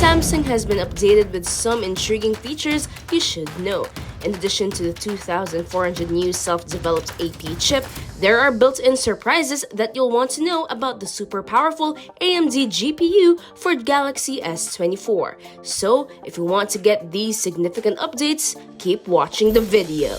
Samsung has been updated with some intriguing features you should know. In addition to the 2,400 new self-developed AP chip, there are built-in surprises that you'll want to know about the super powerful AMD GPU for Galaxy S24. So, if you want to get these significant updates, keep watching the video.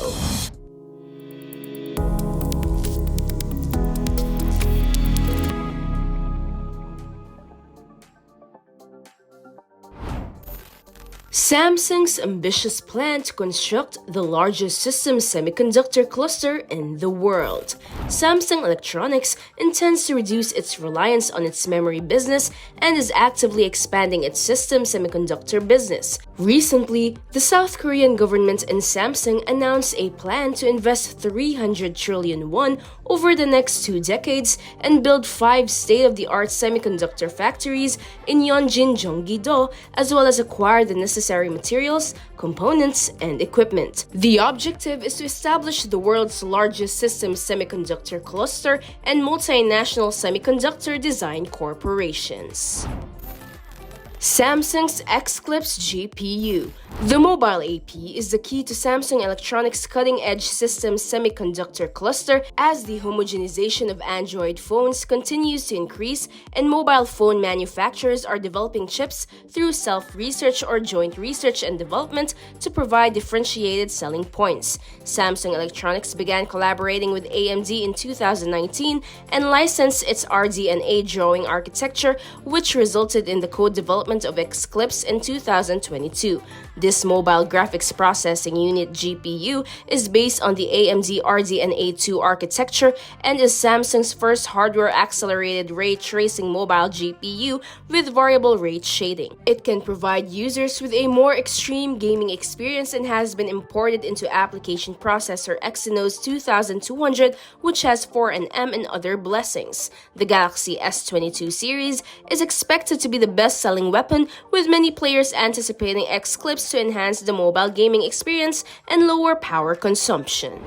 Samsung's ambitious plan to construct the largest system semiconductor cluster in the world. Samsung Electronics intends to reduce its reliance on its memory business and is actively expanding its system semiconductor business. Recently, the South Korean government and Samsung announced a plan to invest 300 trillion won over the next 2 decades and build 5 state-of-the-art semiconductor factories in Yeonjin, Gyeonggi-do, as well as acquire the necessary materials, components, and equipment. The objective is to establish the world's largest system semiconductor cluster and multinational semiconductor design corporations. Samsung's Xclipse GPU. The mobile AP is the key to Samsung Electronics' cutting-edge system semiconductor cluster as the homogenization of Android phones continues to increase and mobile phone manufacturers are developing chips through self-research or joint research and development to provide differentiated selling points. Samsung Electronics began collaborating with AMD in 2019 and licensed its RDNA drawing architecture, which resulted in the code development of Xclipse in 2022. This mobile graphics processing unit GPU is based on the AMD RDNA2 architecture and is Samsung's first hardware-accelerated ray tracing mobile GPU with variable rate shading. It can provide users with a more extreme gaming experience and has been imported into application processor Exynos 2200, which has 4nm and other blessings. The Galaxy S22 series is expected to be the best-selling weapon, with many players anticipating Xclipse to enhance the mobile gaming experience and lower power consumption.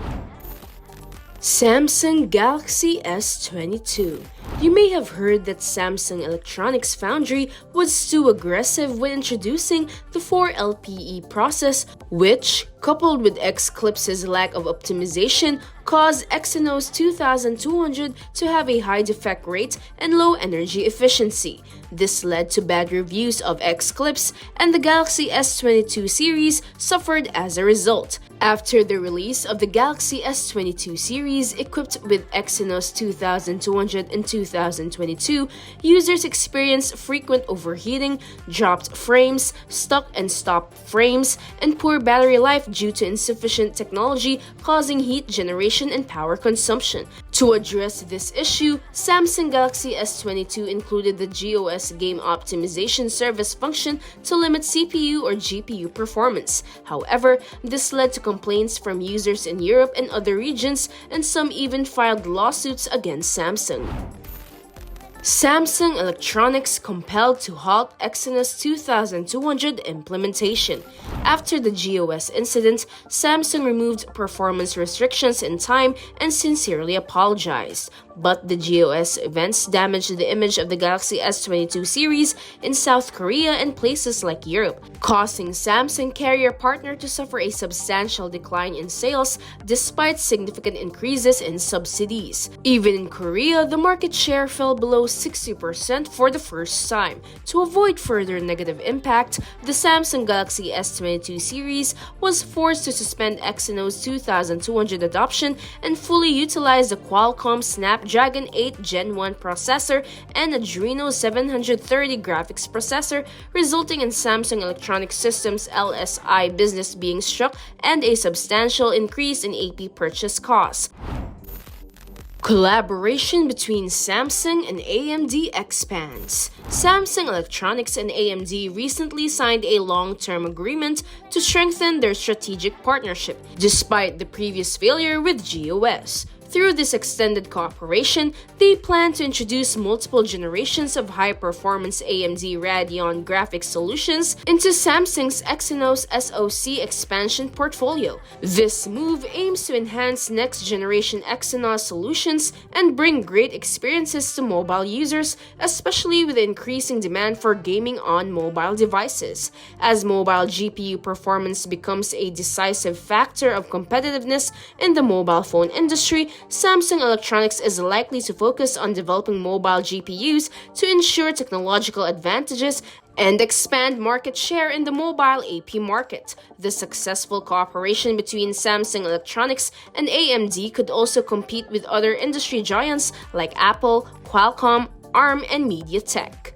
Samsung Galaxy S22. You may have heard that Samsung Electronics Foundry was too aggressive when introducing the 4LPE process, which, coupled with Xclipse's lack of optimization, caused Exynos 2200 to have a high defect rate and low energy efficiency. This led to bad reviews of Xclipse, and the Galaxy S22 series suffered as a result. After the release of the Galaxy S22 series equipped with Exynos 2200 in 2022, users experienced frequent overheating, dropped frames, stuck and stopped frames, and poor battery life due to insufficient technology causing heat generation and power consumption. To address this issue, Samsung Galaxy S22 included the GOS Game Optimization Service function to limit CPU or GPU performance. However, this led to complaints from users in Europe and other regions, and some even filed lawsuits against Samsung. Samsung Electronics compelled to halt Exynos 2200 implementation. After the GOS incident, Samsung removed performance restrictions in time and sincerely apologized. But the GOS events damaged the image of the Galaxy S22 series in South Korea and places like Europe, causing Samsung carrier partner to suffer a substantial decline in sales despite significant increases in subsidies. Even in Korea, the market share fell below 60% for the first time. To avoid further negative impact, the Samsung Galaxy S22 series was forced to suspend Exynos 2200 adoption and fully utilize the Qualcomm Snapdragon 8 Gen 1 processor and Adreno 730 graphics processor, resulting in Samsung Electronics Systems LSI business being struck and a substantial increase in AP purchase costs. Collaboration between Samsung and AMD expands. Samsung Electronics and AMD recently signed a long-term agreement to strengthen their strategic partnership, despite the previous failure with GOS. Through this extended cooperation, they plan to introduce multiple generations of high-performance AMD Radeon graphics solutions into Samsung's Exynos SoC expansion portfolio. This move aims to enhance next-generation Exynos solutions and bring great experiences to mobile users, especially with the increasing demand for gaming on mobile devices. As mobile GPU performance becomes a decisive factor of competitiveness in the mobile phone industry, Samsung Electronics is likely to focus on developing mobile GPUs to ensure technological advantages and expand market share in the mobile AP market. The successful cooperation between Samsung Electronics and AMD could also compete with other industry giants like Apple, Qualcomm, ARM, and MediaTek.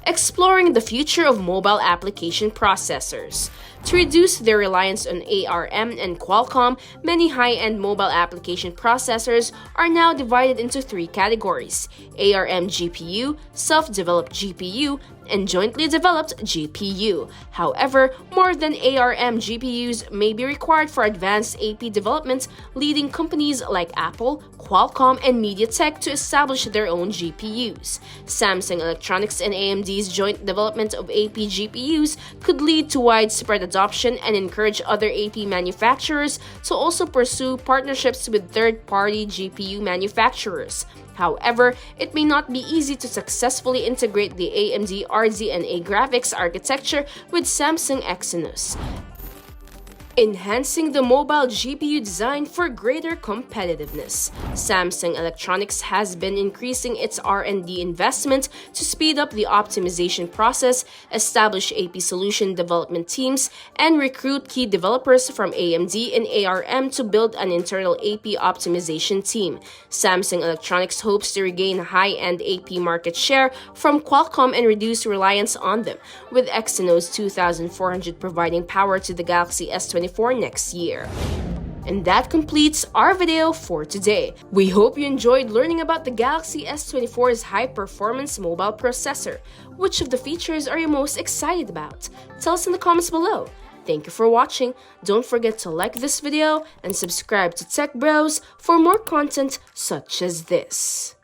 Exploring the future of mobile application processors. To reduce their reliance on ARM and Qualcomm, many high-end mobile application processors are now divided into three categories: ARM GPU, Self-Developed GPU, and Jointly Developed GPU. However, more than ARM GPUs may be required for advanced AP development, leading companies like Apple, Qualcomm, and MediaTek to establish their own GPUs. Samsung Electronics and AMD's joint development of AP GPUs could lead to widespread adoption and encourage other AP manufacturers to also pursue partnerships with third-party GPU manufacturers. However, it may not be easy to successfully integrate the AMD RDNA graphics architecture with Samsung Exynos. Enhancing the mobile GPU design for greater competitiveness. Samsung Electronics has been increasing its R&D investment to speed up the optimization process, establish AP solution development teams, and recruit key developers from AMD and ARM to build an internal AP optimization team. Samsung Electronics hopes to regain high-end AP market share from Qualcomm and reduce reliance on them, with Exynos 2400 providing power to the Galaxy S24 next year. And that completes our video for today. We hope you enjoyed learning about the Galaxy S24's high-performance mobile processor. Which of the features are you most excited about? Tell us in the comments below. Thank you for watching. Don't forget to like this video and subscribe to Tech Bros for more content such as this.